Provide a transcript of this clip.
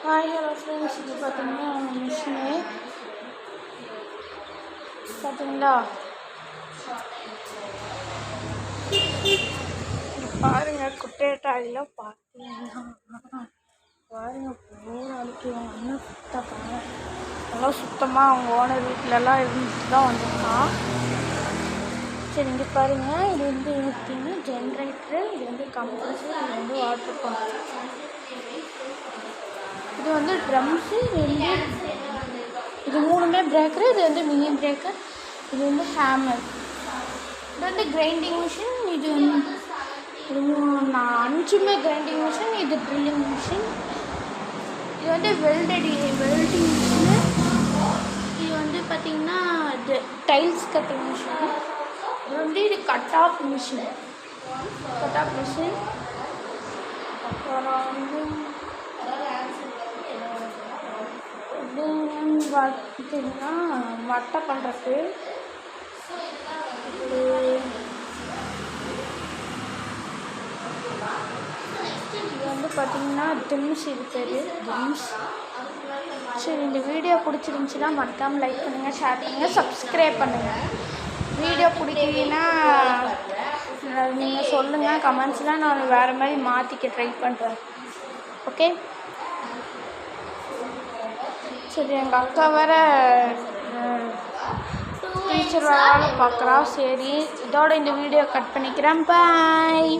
Hi hello friends, இது பார்த்தீங்கன்னா machine பார்த்தீங்களா? பாருங்கள், குட்டையட்டாடியில் பார்த்தீங்கன்னா பாருங்கள், போகிற நாளைக்கு ஒன்றும் சுத்தப்பாங்க நல்லா சுத்தமாக அவங்க ஓனர் வீட்டிலலாம் இருந்துட்டு தான் வந்துருக்கான். சரி, இங்கே பாருங்கள், இது வந்து பார்த்தீங்கன்னா ஜென்ரேட்டரு, இது வந்து கம்ப்ரஸர், இது வந்து வாட்டர் பம்ப், இது வந்து ட்ரம்ஸு, இது மூணுமே பிரேக்கரு, இது வந்து மினி பிரேக்கர், இது வந்து ஹேமர், இது வந்து கிரைண்டிங் மிஷின், இது அஞ்சுமே கிரைண்டிங் மிஷின், இது ட்ரில்லிங் மிஷின், இது வந்து வெல்டிங் மிஷினு, இது வந்து பார்த்திங்கன்னா இது டைல்ஸ் கட்டிங் மிஷின், இது வந்து இது கட் ஆஃப் மிஷின், அப்புறம் வந்து பார்த்தீங்கன்னா வட்டை பண்ணுறது, இது வந்து பார்த்திங்கன்னா திம்ஸ், இது பேர் திம்ஸ். சரி, இந்த வீடியோ பிடிச்சிருந்துச்சின்னா மறக்காமல் லைக் பண்ணுங்கள், ஷேர் பண்ணுங்கள், சப்ஸ்கிரைப் பண்ணுங்கள். வீடியோ பிடிக்கலன்னா நீங்கள் சொல்லுங்கள் கமெண்ட்ஸ்லாம், நான் வேறு மாதிரி மாற்றிக்க ட்ரை பண்ணுறேன். ஓகே, சரி. எங்கள் அக்கா வேறு டீச்சர் வேலை பார்க்குறா. சரி, இதோட இந்த வீடியோ கட் பண்ணிக்கிறேன். பாய்.